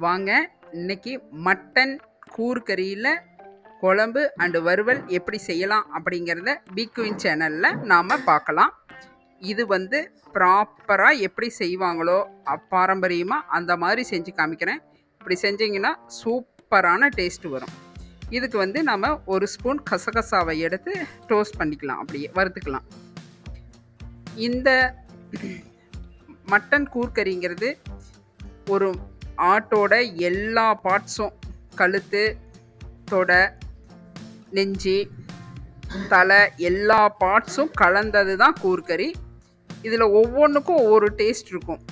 வாங்க இன்னைக்கு மட்டன் கூர்கறியில் குழம்பு அண்டு வறுவல் எப்படி செய்யலாம் அப்படிங்கிறத பிக்வின் சேனலில் நாம் பார்க்கலாம். இது வந்து ப்ராப்பராக எப்படி செய்வாங்களோ பாரம்பரியமாக அந்த மாதிரி செஞ்சு காமிக்கிறேன். இப்படி செஞ்சிங்கன்னா சூப்பரான டேஸ்ட்டு வரும். இதுக்கு வந்து நம்ம ஒரு ஸ்பூன் கசகசாவை எடுத்து டோஸ்ட் பண்ணிக்கலாம், அப்படியே வறுத்துக்கலாம். இந்த மட்டன் கூர்கறிங்கிறது ஒரு ஆட்டோட எல்லா பார்ட்ஸும், கழுத்து, தொடை, நெஞ்சு, தலை, எல்லா பார்ட்ஸும் கலந்தது தான் கூர்கறி. இதில் ஒவ்வொன்றுக்கும் ஒவ்வொரு டேஸ்ட் இருக்கும்.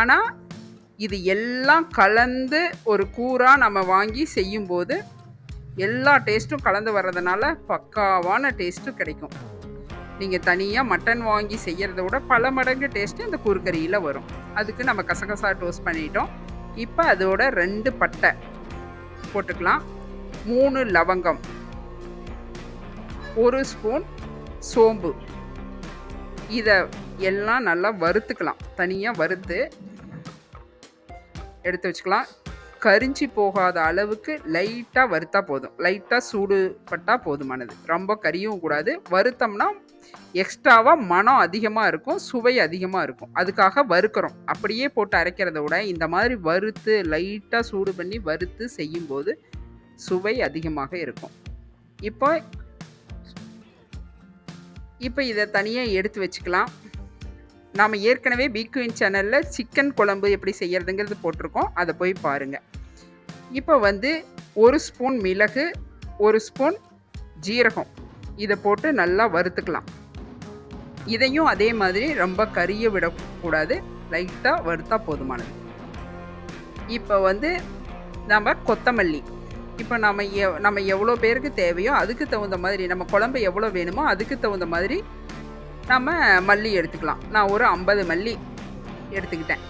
ஆனால் இது எல்லாம் கலந்து ஒரு கூறாக நம்ம வாங்கி செய்யும்போது எல்லா டேஸ்ட்டும் கலந்து வர்றதுனால பக்காவான டேஸ்ட்டும் கிடைக்கும். நீங்கள் தனியாக மட்டன் வாங்கி செய்கிறத விட பல மடங்கு டேஸ்ட்டு இந்த கூர்கறியில் வரும். அதுக்கு நம்ம கசகசா டோஸ்ட் பண்ணிட்டோம். இப்போ அதோட 2 பட்டை போட்டுக்கலாம், 3 லவங்கம், 1 ஸ்பூன் சோம்பு. இதை எல்லாம் நல்லா வறுத்துக்கலாம். தனியாக வறுத்து எடுத்து வச்சுக்கலாம். கரிஞ்சி போகாத அளவுக்கு லைட்டாக வறுத்தா போதும். லைட்டாக சூடு பட்டால் போதுமானது. ரொம்ப கரியும் கூடாது. வறுத்தோம்னா எக்ஸ்ட்ராவாக மனம் அதிகமாக இருக்கும், சுவை அதிகமாக இருக்கும். அதுக்காக வறுக்கிறோம். அப்படியே போட்டு அரைக்கிறத விட இந்த மாதிரி வறுத்து லைட்டாக சூடு பண்ணி வறுத்து செய்யும்போது சுவை அதிகமாக இருக்கும். இப்போ இதை தனியாக எடுத்து வச்சுக்கலாம். நாம் ஏற்கனவே பிக்வின் சேனலில் சிக்கன் குழம்பு எப்படி செய்யறதுங்கிறது போட்டிருக்கோம், அதை போய் பாருங்கள். இப்போ வந்து 1 ஸ்பூன் மிளகு, 1 ஸ்பூன் ஜீரகம், இதை போட்டு நல்லா வறுத்துக்கலாம். இதையும் அதே மாதிரி ரொம்ப கரிய விடக்கூடாது, லைட்டாக வறுத்தா போதுமானது. இப்போ வந்து நம்ம கொத்தமல்லி, இப்போ நம்ம எவ்வளோ பேருக்கு தேவையோ அதுக்கு தகுந்த மாதிரி, நம்ம குழம்பு எவ்வளோ வேணுமோ அதுக்கு தகுந்த மாதிரி நம்ம மல்லி எடுத்துக்கலாம். நான் ஒரு 50 மல்லி எடுத்துக்கிட்டேன்.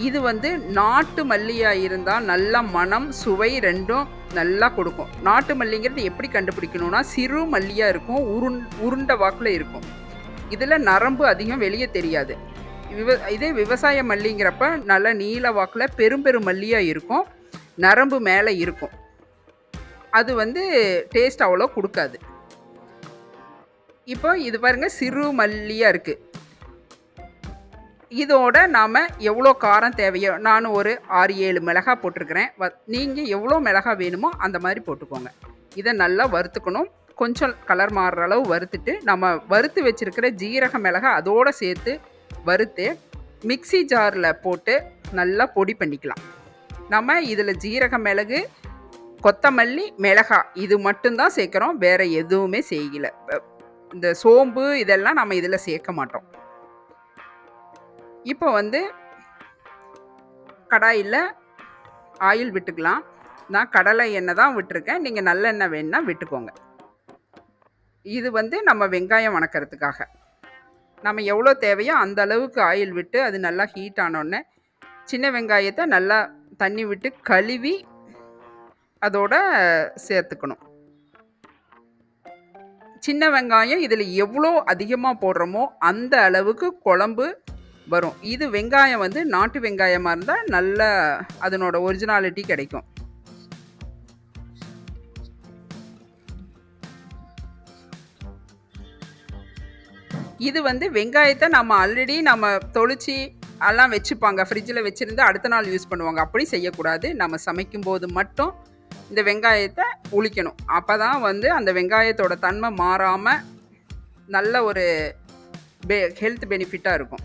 இது வந்து நாட்டு மல்லியாக இருந்தால் நல்லா மனம் சுவை ரெண்டும் நல்லா கொடுக்கும். நாட்டு மல்லிங்கிறது எப்படி கண்டுபிடிக்கணும்னா, சிறு மல்லியாக இருக்கும், உருண்ட வாக்கில் இருக்கும். இதில் நரம்பு அதிகம் வெளியே தெரியாது. இதே விவசாய மல்லிங்கிறப்ப நல்லா நீல வாக்கில் பெரும் மல்லியாக இருக்கும், நரம்பு மேலே இருக்கும். அது வந்து டேஸ்ட் அவ்வளோ கொடுக்காது. இப்போ இது பாருங்கள், சிறு மல்லியாக இருக்குது. இதோட நாம் எவ்வளோ காரம் தேவையோ, நான் ஒரு 6-7 மிளகாய் போட்டிருக்கிறேன். நீங்கள் எவ்வளோ மிளகாய் வேணுமோ அந்த மாதிரி போட்டுக்கோங்க. இதை நல்லா வறுத்துக்கணும். கொஞ்சம் கலர் மாறுற அளவு வறுத்துட்டு நம்ம வறுத்து வச்சுருக்கிற ஜீரக மிளகாய் அதோடு சேர்த்து வறுத்து மிக்சி ஜாரில் போட்டு நல்லா பொடி பண்ணிக்கலாம். நம்ம இதில் ஜீரக மிளகு, கொத்தமல்லி, மிளகாய் இது மட்டும்தான் சேர்க்குறோம், வேறு எதுவுமே செய்யலை. இந்த சோம்பு இதெல்லாம் நம்ம இதில் சேர்க்க மாட்டோம். இப்போ வந்து கடாயில் ஆயில் விட்டுக்கலாம். நான் கடலை எண்ணெய் தான் விட்டுருக்கேன், நீங்கள் நல்லெண்ணெய் வேணுன்னா விட்டுக்கோங்க. இது வந்து நம்ம வெங்காயம் வணக்கிறதுக்காக நம்ம எவ்வளோ தேவையோ அந்த அளவுக்கு ஆயில் விட்டு அது நல்லா ஹீட் ஆனோடனே சின்ன வெங்காயத்தை நல்லா தண்ணி விட்டு கழுவி அதோட சேர்த்துக்கணும். சின்ன வெங்காயம் இதில் எவ்வளோ அதிகமாக போடுறோமோ அந்த அளவுக்கு குழம்பு வரும். இது வெங்காயம் வந்து நாட்டு வெங்காயமாக இருந்தால் நல்ல அதனோட ஒரிஜினாலிட்டி கிடைக்கும். இது வந்து வெங்காயத்தை நம்ம ஆல்ரெடி நம்ம தொளிச்சு எல்லாம் வச்சுப்பாங்க, ஃப்ரிட்ஜில் வச்சுருந்து அடுத்த நாள் யூஸ் பண்ணுவாங்க. அப்படி செய்யக்கூடாது. நம்ம சமைக்கும்போது மட்டும் இந்த வெங்காயத்தை உளிக்கணும். அப்போ தான் வந்து அந்த வெங்காயத்தோட தன்மை மாறாமல் நல்ல ஒரு ஹெல்த் பெனிஃபிட்டாக இருக்கும்.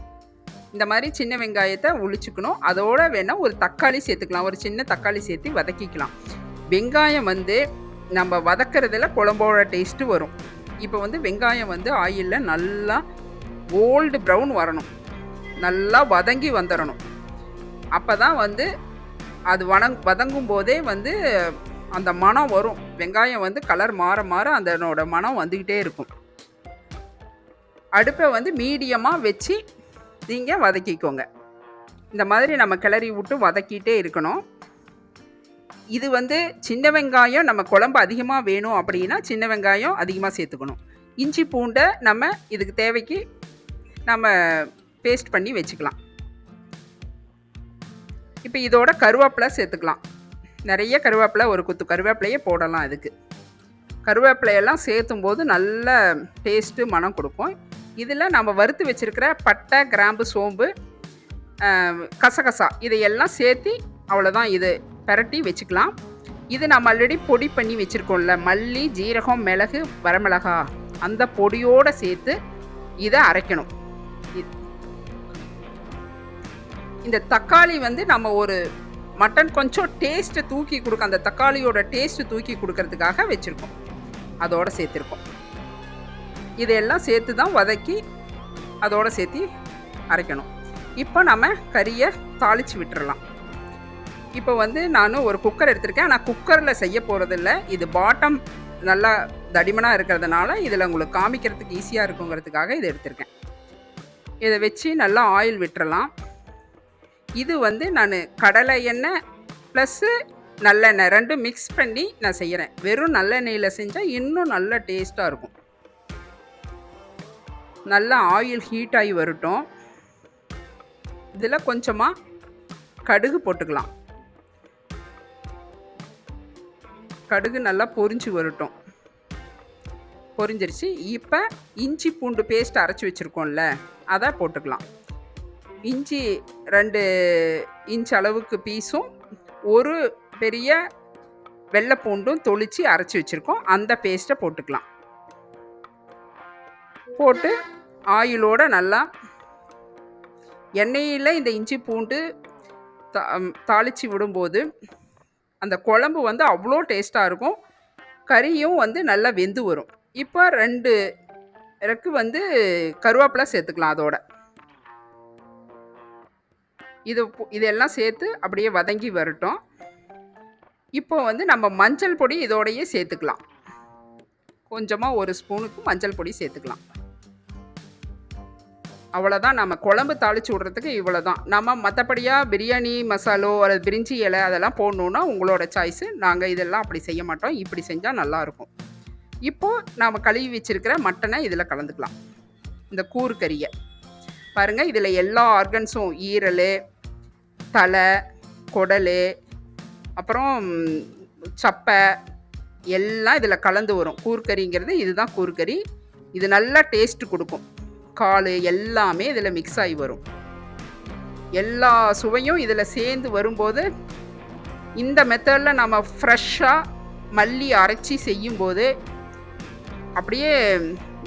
இந்த மாதிரி சின்ன வெங்காயத்தை உளிச்சுக்கணும். அதோட வேணால் ஒரு தக்காளி சேர்த்துக்கலாம், ஒரு சின்ன தக்காளி சேர்த்து வதக்கிக்கலாம். வெங்காயம் வந்து நம்ம வதக்கிறதுல குழம்போட டேஸ்ட்டு வரும். இப்போ வந்து வெங்காயம் வந்து ஆயிலில் நல்லா கோல்டு ப்ரௌன் வரணும், நல்லா வதங்கி வந்துடணும். அப்போ தான் வந்து அது வதங்கும் போதே வந்து அந்த மனம் வரும். வெங்காயம் வந்து கலர் மாற மாற அதனோட மனம் வந்துக்கிட்டே இருக்கும். அடுப்பை வந்து மீடியமாக வச்சு நீங்கள் வதக்கிக்கோங்க. இந்த மாதிரி நம்ம கிளறி விட்டு வதக்கிட்டே இருக்கணும். இது வந்து சின்ன வெங்காயம் நம்ம குழம்பு அதிகமாக வேணும் அப்படின்னா சின்ன வெங்காயம் அதிகமாக சேர்த்துக்கணும். இஞ்சி பூண்டை நம்ம இதுக்கு தேவைக்கு நம்ம பேஸ்ட் பண்ணி வச்சுக்கலாம். இப்போ இதோட கருவேப்பிலை சேர்த்துக்கலாம். நிறைய கருவேப்பிலை, ஒரு கொத்து கருவேப்பிலையே போடலாம். இதுக்கு கருவேப்பிலையெல்லாம் சேர்த்தும் போது நல்ல டேஸ்ட்டு, மனம் கொடுக்கும். இதில் நம்ம வறுத்து வச்சுருக்கிற பட்டை, கிராம்பு, சோம்பு, கசகசா இதையெல்லாம் சேர்த்து அவ்வளோதான். இது பெரட்டி வச்சுக்கலாம். இது நம்ம ஆல்ரெடி பொடி பண்ணி வச்சுருக்கோம்ல, மல்லி, ஜீரகம், மிளகு, வரமிளகா, அந்த பொடியோடு சேர்த்து இதை அரைக்கணும். இந்த தக்காளி வந்து நம்ம ஒரு மட்டன் கொஞ்சம் டேஸ்ட்டை தூக்கி கொடுக்க, அந்த தக்காளியோட டேஸ்ட்டு தூக்கி கொடுக்கறதுக்காக வச்சுருக்கோம், அதோடு சேர்த்துருக்கோம். இதையெல்லாம் சேர்த்து தான் வதக்கி அதோடு சேர்த்து அரைக்கணும். இப்போ நம்ம கறியை தாளித்து விட்டுறலாம். இப்போ வந்து நான் ஒரு குக்கர் எடுத்திருக்கேன். ஆனால் குக்கரில் செய்ய போகிறதில்ல. இது பாட்டம் நல்லா தடிமனாக இருக்கிறதுனால இதில் உங்களுக்கு காமிக்கிறதுக்கு ஈஸியாக இருக்குங்கிறதுக்காக இதை எடுத்திருக்கேன். இதை வச்சு நல்லா ஆயில் விட்டுறலாம். இது வந்து நான் கடலை எண்ணெய் ப்ளஸ்ஸு நல்லெண்ணெய் ரெண்டும் மிக்ஸ் பண்ணி நான் செய்கிறேன். வெறும் நல்லெண்ணெயில் செஞ்சால் இன்னும் நல்ல டேஸ்ட்டாக இருக்கும். நல்லா ஆயில் ஹீட் ஆகி வரட்டும். இதில் கொஞ்சமாக கடுகு போட்டுக்கலாம். கடுகு நல்லா பொரிஞ்சு வரட்டும். பொரிஞ்சிருச்சு. இப்போ இஞ்சி பூண்டு பேஸ்ட் அரைச்சி வச்சுருக்கோம்ல, அதை போட்டுக்கலாம். இஞ்சி 2 இன்ச் அளவுக்கு பீஸும் ஒரு பெரிய வெள்ளை பூண்டும் தொளிச்சு அரைச்சி வச்சுருக்கோம், அந்த பேஸ்ட்டை போட்டுக்கலாம். போட்டு ஆயிலோடு நல்லா எண்ணெயில் இந்த இஞ்சி பூண்டு தாளித்து விடும்போது அந்த குழம்பு வந்து அவ்வளோ டேஸ்ட்டாக இருக்கும். கறியும் வந்து நல்லா வெந்து வரும். இப்போ 2 இறக்கு வந்து கருவேப்பிலை சேர்த்துக்கலாம். அதோட இதெல்லாம் சேர்த்து அப்படியே வதங்கி வரட்டும். இப்போ வந்து நம்ம மஞ்சள் பொடி இதோடையே சேர்த்துக்கலாம். கொஞ்சமாக 1 ஸ்பூனுக்கு மஞ்சள் பொடி சேர்த்துக்கலாம். அவ்வளோதான். நம்ம குழம்பு தாளித்து விட்றதுக்கு இவ்வளோ தான். நம்ம மற்றபடியாக பிரியாணி மசாலோ அல்லது பிரிஞ்சி இலை அதெல்லாம் போடணுன்னா உங்களோட சாய்ஸு. நாங்கள் இதெல்லாம் அப்படி செய்ய மாட்டோம். இப்படி செஞ்சால் நல்லாயிருக்கும். இப்போது நாம் கழுவி வச்சுருக்கிற மட்டனை இதில் கலந்துக்கலாம். இந்த கூறு கறியை பாருங்கள். இதில் எல்லா ஆர்கன்ஸும், ஈரல், தலை, குடல், அப்புறம் சப்பை எல்லாம் இதில் கலந்து வரும். கூறுக்கறிங்கிறது இதுதான் கூறுக்கறி. இது நல்லா டேஸ்ட்டு கொடுக்கும். கால் எல்லாமே இதில் மிக்ஸ் ஆகி வரும். எல்லா சுவையும் இதில் சேர்ந்து வரும்போது இந்த மெத்தடில் நம்ம ஃப்ரெஷ்ஷாக மல்லி அரைச்சி செய்யும்போது அப்படியே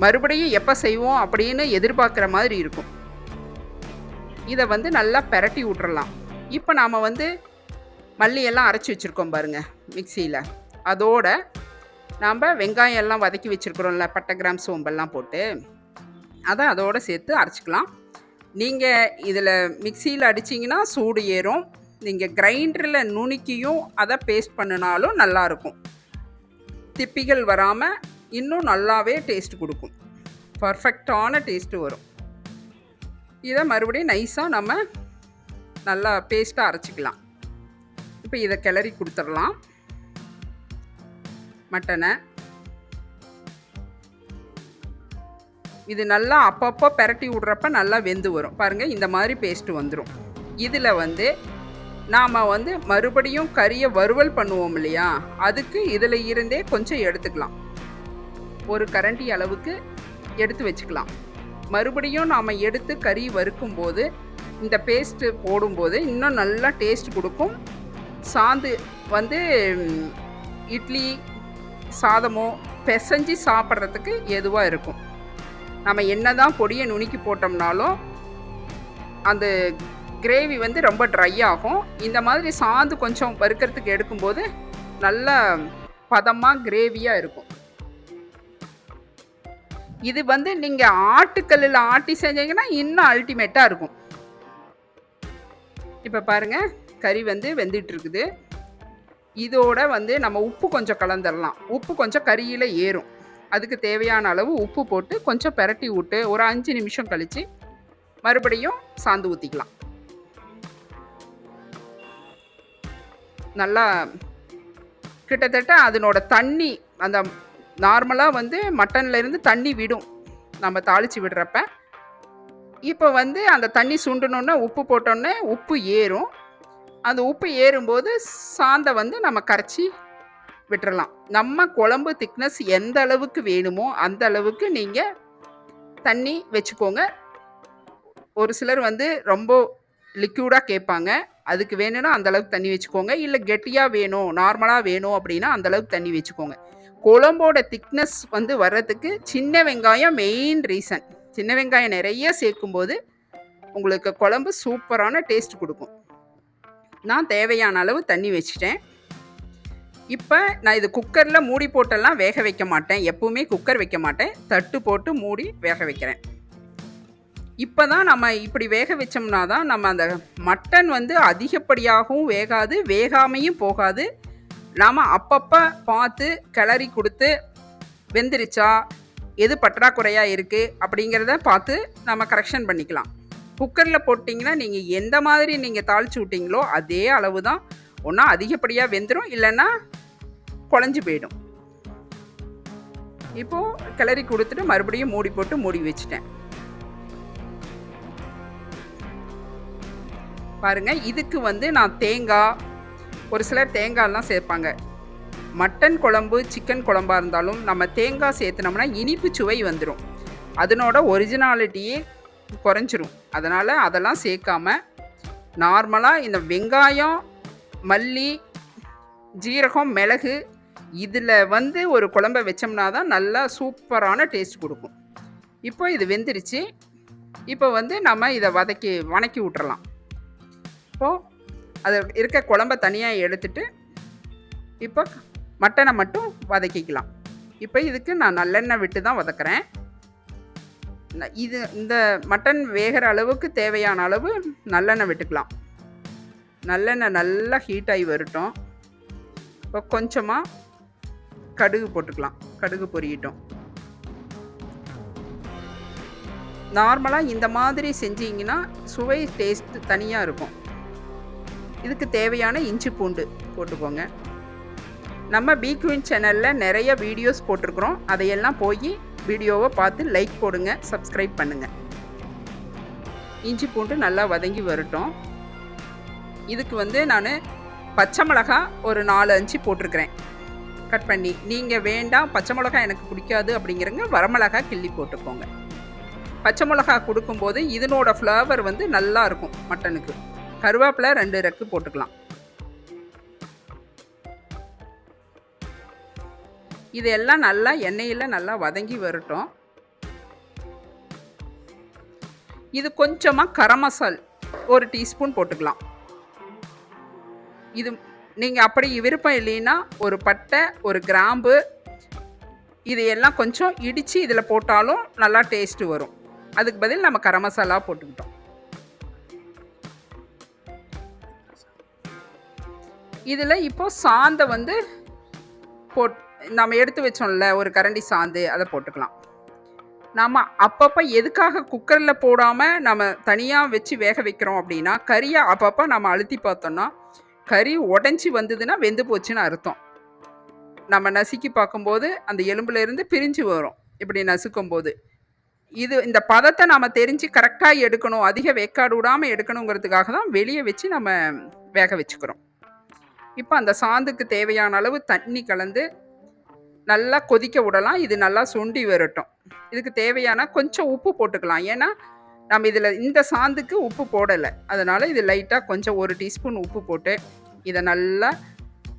மறுபடியும் எப்போ செய்வோம் அப்படின்னு எதிர்பார்க்குற மாதிரி இருக்கும். இதை வந்து நல்லா பெரட்டி விட்டுறலாம். இப்போ நாம் வந்து மல்லியெல்லாம் அரைச்சி வச்சுருக்கோம் பாருங்கள் மிக்சியில். அதோட நாம் வெங்காயம் எல்லாம் வதக்கி வச்சுருக்குறோம்ல, பட்டை, கிராம், சோம்பெல்லாம் போட்டு அதை அதோடு சேர்த்து அரைச்சிக்கலாம். நீங்கள் இதில் மிக்சியில் அடிச்சிங்கன்னா சூடு ஏறும். நீங்கள் கிரைண்டரில் நுணுக்கியும் அதை பேஸ்ட் பண்ணினாலும் நல்லாயிருக்கும். திப்பிகள் வராமல் இன்னும் நல்லாவே டேஸ்ட் கொடுக்கும். பர்ஃபெக்டான டேஸ்ட்டு வரும். இதை மறுபடியும் நைஸாக நம்ம நல்லா பேஸ்ட்டாக அரைச்சிக்கலாம். இப்போ இதை கிளறி கொடுத்துடலாம். மட்டனை இது நல்லா அப்பப்போ பெரட்டி விட்றப்ப நல்லா வெந்து வரும். பாருங்கள், இந்த மாதிரி பேஸ்ட்டு வந்துடும். இதில் வந்து நாம் வந்து மறுபடியும் கறியை வறுவல் பண்ணுவோம் இல்லையா, அதுக்கு இதில் இருந்தே கொஞ்சம் எடுத்துக்கலாம். ஒரு கரண்டி அளவுக்கு எடுத்து வச்சுக்கலாம். மறுபடியும் நாம் எடுத்து கறி வறுக்கும்போது இந்த பேஸ்ட்டு போடும்போது இன்னும் நல்லா டேஸ்ட் கொடுக்கும். சாந்து வந்து இட்லி சாதமோ பிசைஞ்சு சாப்பிட்றதுக்கு எதுவாக இருக்கும். நம்ம என்ன தான் பொடியை நுணுக்கி போட்டோம்னாலும் அந்த கிரேவி வந்து ரொம்ப ட்ரை ஆகும். இந்த மாதிரி சாந்து கொஞ்சம் வறுக்கிறதுக்கு எடுக்கும்போது நல்ல பதமாக கிரேவியாக இருக்கும். இது வந்து நீங்கள் ஆட்டுக்கல்லில் ஆட்டி செஞ்சீங்கன்னா இன்னும் அல்டிமேட்டாக இருக்கும். இப்போ பாருங்கள், கறி வந்து வெந்துட்டு இருக்குது. இதோட வந்து நம்ம உப்பு கொஞ்சம் கலந்துடலாம். உப்பு கொஞ்சம் கறியில் ஏறும். அதுக்கு தேவையான அளவு உப்பு போட்டு கொஞ்சம் பெரட்டி விட்டு ஒரு 5 நிமிஷம் கழித்து மறுபடியும் சாந்து ஊற்றிக்கலாம். நல்லா கிட்டத்தட்ட அதனோட தண்ணி, அந்த நார்மலாக வந்து மட்டன்லேருந்து தண்ணி விடும் நம்ம தாளித்து விடுறப்ப. இப்போ வந்து அந்த தண்ணி சுண்டணுன்னா உப்பு போட்டோன்னே உப்பு ஏறும். அந்த உப்பு ஏறும்போது சாந்தை வந்து நம்ம கரைச்சி விட்டுறலாம். நம்ம குழம்பு திக்னஸ் எந்த அளவுக்கு வேணுமோ அந்த அளவுக்கு நீங்கள் தண்ணி வச்சுக்கோங்க. ஒரு சிலர் வந்து ரொம்ப லிக்யூடாக கேட்பாங்க. அதுக்கு வேணும்னா அந்த அளவுக்கு தண்ணி வச்சுக்கோங்க. இல்லை கெட்டியாக வேணும், நார்மலாக வேணும் அப்படின்னா அந்த அளவுக்கு தண்ணி வச்சுக்கோங்க. குழம்போட திக்னஸ் வந்து வர்றதுக்கு சின்ன வெங்காயம் மெயின் ரீசன். சின்ன வெங்காயம் நிறைய சேர்க்கும்போது உங்களுக்கு குழம்பு சூப்பரான டேஸ்ட் கொடுக்கும். நான் தேவையான அளவு தண்ணி வச்சுட்டேன். இப்போ நான் இது குக்கரில் மூடி போட்டெல்லாம் வேக வைக்க மாட்டேன். எப்பவுமே குக்கர் வைக்க மாட்டேன். தட்டு போட்டு மூடி வேக வைக்கிறேன். இப்போ தான் நம்ம இப்படி வேக வச்சோம்னா தான் நம்ம அந்த மட்டன் வந்து அதிகப்படியாகவும் வேகாது, வேகாமையும் போகாது. நாம் அப்பப்போ பார்த்து கிளறி கொடுத்து வெந்துருச்சா, எது பற்றாக்குறையாக இருக்குது அப்படிங்கிறத பார்த்து நம்ம கரெக்ஷன் பண்ணிக்கலாம். குக்கரில் போட்டிங்கன்னா நீங்கள் எந்த மாதிரி நீங்கள் தாளித்து விட்டிங்களோ அதே அளவு தான். ஒன்றா அதிகப்படியாக வெந்துடும், இல்லைன்னா குழஞ்சி போயிடும். இப்போது கிளறி கொடுத்துட்டு மறுபடியும் மூடி போட்டு மூடி வச்சுட்டேன். பாருங்கள், இதுக்கு வந்து நான் தேங்காய், ஒரு சிலர் தேங்காயெல்லாம் சேர்ப்பாங்க. மட்டன் குழம்பு சிக்கன் குழம்பாக இருந்தாலும் நம்ம தேங்காய் சேர்த்துனோம்னா இனிப்பு சுவை வந்துடும். அதனோட ஒரிஜினாலிட்டியே குறைஞ்சிரும். அதனால் அதெல்லாம் சேர்க்காம நார்மலாக இந்த வெங்காயம், மல்லி, ஜீரகம், மிளகு இதில் வந்து ஒரு குழம்பை வச்சோம்னா தான் நல்லா சூப்பரான டேஸ்ட் கொடுக்கும். இப்போ இது வெந்துருச்சு. இப்போ வந்து நம்ம இதை வணக்கி விட்டுறலாம். இப்போது அது இருக்க குழம்ப தனியாக எடுத்துட்டு இப்போ மட்டனை மட்டும் வதக்கிக்கலாம். இப்போ இதுக்கு நான் நல்லெண்ணெய் விட்டு தான் வதக்குறேன். இந்த மட்டன் வேகிற அளவுக்கு தேவையான அளவு நல்லெண்ணெய் விட்டுக்கலாம். நல்லெண்ணெய் நல்லா ஹீட் ஆகி வரட்டும். இப்போ கொஞ்சமாக கடுகு போட்டுக்கலாம். கடுகு பொரியட்டும். நார்மலாக இந்த மாதிரி செஞ்சீங்கன்னா சுவை டேஸ்ட் தனியாக இருக்கும். இதுக்கு தேவையான இஞ்சி பூண்டு போட்டுக்கோங்க. நம்ம பி குயின் சேனலில் நிறைய வீடியோஸ் போட்டிருக்கிறோம். அதையெல்லாம் போய் வீடியோவை பார்த்து லைக் போடுங்க, சப்ஸ்கிரைப் பண்ணுங்கள். இஞ்சி பூண்டு நல்லா வதங்கி வரட்டும். இதுக்கு வந்து நான் பச்சை மிளகா ஒரு 4-5 போட்டிருக்கிறேன் கட் பண்ணி. நீங்கள் வேண்டாம் பச்சை மிளகா எனக்கு பிடிக்காது அப்படிங்கிறங்க வரமிளகா கிள்ளி போட்டுக்கோங்க. பச்சை மிளகா கொடுக்கும்போது இதனோட ஃப்ளேவர் வந்து நல்லா இருக்கும் மட்டனுக்கு. கருவேப்பிலை 2 ரெக்கு போட்டுக்கலாம். இதெல்லாம் நல்லா எண்ணெயில் நல்லா வதங்கி வரட்டும். இது கொஞ்சமாக கரம் மசால் 1 டீஸ்பூன் போட்டுக்கலாம். இது நீங்கள் அப்படி விருப்பம் இல்லைன்னா ஒரு பட்டை, ஒரு கிராம்பு இதையெல்லாம் கொஞ்சம் இடித்து இதில் போட்டாலும் நல்லா டேஸ்ட்டு வரும். அதுக்கு பதில் நம்ம கரம் மசாலா போட்டுக்கிட்டோம். இதில் இப்போது சாந்தை வந்து நம்ம எடுத்து வச்சோம்ல ஒரு கரண்டி சாந்து, அதை போட்டுக்கலாம். நாம் அப்பப்போ எதுக்காக குக்கரில் போடாமல் நம்ம தனியாக வச்சு வேக வைக்கிறோம் அப்படின்னா, கறியை அப்பப்போ நம்ம அழுத்தி பார்த்தோன்னா கறி உடஞ்சி வந்ததுன்னா வெந்து போச்சுன்னு அர்த்தம். நம்ம நசுக்கி பார்க்கும்போது அந்த எலும்புலேருந்து பிரிஞ்சு வரும் இப்படி நசுக்கும் போது. இந்த பதத்தை நாம் தெரிஞ்சு கரெக்டாக எடுக்கணும், அதிக வேக்காடு விடாமல் எடுக்கணுங்கிறதுக்காக தான் வெளியே வச்சு நம்ம வேக வச்சுக்கிறோம். இப்போ அந்த சாந்துக்கு தேவையான அளவு தண்ணி கலந்து நல்லா கொதிக்க விடலாம். இது நல்லா சுண்டி வரட்டும். இதுக்கு தேவையான கொஞ்சம் உப்பு போட்டுக்கலாம். ஏன்னா நம்ம இதில் இந்த சாந்துக்கு உப்பு போடலை. அதனால் இது லைட்டாக கொஞ்சம் 1 டீஸ்பூன் உப்பு போட்டு இதை நல்லா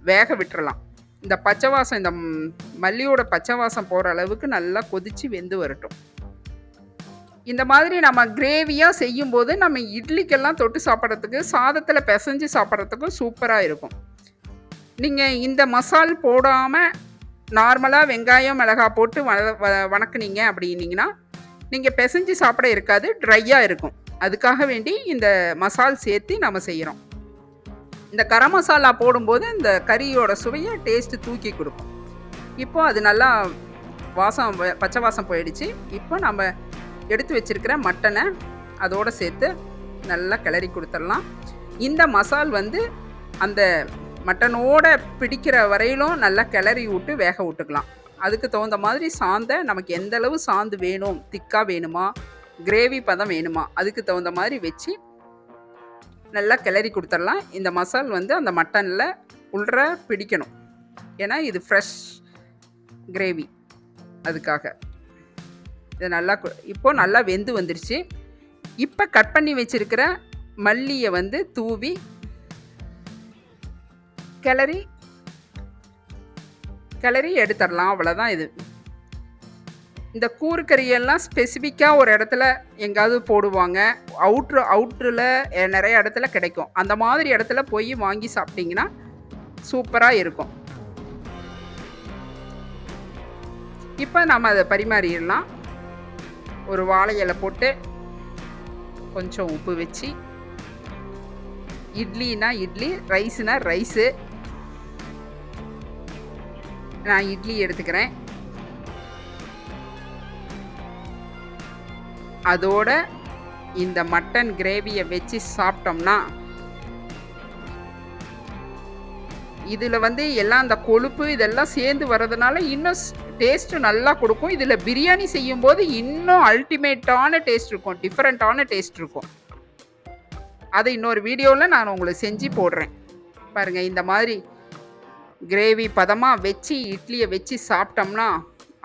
வேக விட்டுறலாம். இந்த பச்சை வாசம், இந்த மல்லியோட பச்சை வாசம் போகிற அளவுக்கு நல்லா கொதித்து வெந்து வரட்டும். இந்த மாதிரி நம்ம கிரேவியாக செய்யும்போது நம்ம இட்லிக்கெல்லாம் தொட்டு சாப்பிட்றதுக்கு, சாதத்தில் பிசைஞ்சு சாப்பிட்றதுக்கும் சூப்பராக இருக்கும். நீங்கள் இந்த மசால் போடாமல் நார்மலாக வெங்காயம் மிளகாய் போட்டு வணக்குனீங்க அப்படின்னீங்கன்னா நீங்கள் பிசைஞ்சு சாப்பிட இருக்காது, ட்ரையாக இருக்கும். அதுக்காக வேண்டி இந்த மசால் சேர்த்து நம்ம செய்கிறோம். இந்த கரம் மசாலா போடும்போது இந்த கறியோட சுவையை டேஸ்ட்டு தூக்கி கொடுக்கும். இப்போது அது நல்லா வாசம், பச்சை வாசம் போயிடுச்சு. இப்போ நம்ம எடுத்து வச்சுருக்கிற மட்டனை அதோடு சேர்த்து நல்லா கிளறி கொடுத்துடலாம். இந்த மசால் வந்து அந்த மட்டனோட பிடிக்கிற வரையிலும் நல்லா கிளறி விட்டு வேக விட்டுக்கலாம். அதுக்கு தகுந்த மாதிரி சாந்தை நமக்கு எந்த அளவு சாந்து வேணும், திக்காக வேணுமா, கிரேவி பதம் வேணுமா, அதுக்கு தகுந்த மாதிரி வச்சு நல்லா கிளறி கொடுத்துடலாம். இந்த மசால் வந்து அந்த மட்டனில் உள்ற பிடிக்கணும். ஏன்னா இது ஃப்ரெஷ் கிரேவி, அதுக்காக. இது நல்லா இப்போது நல்லா வெந்து வந்துருச்சு. இப்போ கட் பண்ணி வச்சுருக்கிற மல்லியை வந்து தூவி கிளறி கிளறி எடுத்துடலாம். அவ்வளோதான் இது. இந்த கூறுக்கறியெல்லாம் ஸ்பெசிஃபிக்காக ஒரு இடத்துல எங்காவது போடுவாங்க. அவுட்ரில் நிறைய இடத்துல கிடைக்கும். அந்த மாதிரி இடத்துல போய் வாங்கி சாப்பிட்டிங்கன்னா சூப்பராக இருக்கும். இப்போ நம்ம அதை பரிமாறிடலாம். ஒரு வாழை இலை போட்டு கொஞ்சம் உப்பு வச்சு, இட்லினா இட்லி, ரைஸுனா ரைஸு. நான் இட்லி எடுத்துக்கிறேன். அதோட இந்த மட்டன் கிரேவியை வச்சு சாப்பிட்டோம்னா இதில் வந்து எல்லாம் அந்த கொழுப்பு இதெல்லாம் சேர்ந்து வர்றதுனால இன்னும் டேஸ்ட்டு நல்லா கொடுக்கும். இதில் பிரியாணி செய்யும்போது இன்னும் அல்டிமேட்டான டேஸ்ட் இருக்கும், டிஃப்ரெண்ட்டான டேஸ்ட் இருக்கும். அதை இன்னொரு வீடியோவில் நான் உங்களுக்கு செஞ்சு போடுறேன். பாருங்கள், இந்த மாதிரி கிரேவி பதமாக வச்சு இட்லியை வச்சு சாப்பிட்டோம்னா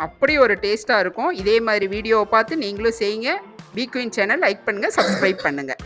அப்படி ஒரு டேஸ்ட்டாக இருக்கும். இதே மாதிரி வீடியோவை பார்த்து நீங்களும் செய்யுங்க. பி குயின் சேனல் லைக் பண்ணுங்கள், சப்ஸ்கிரைப் பண்ணுங்கள்.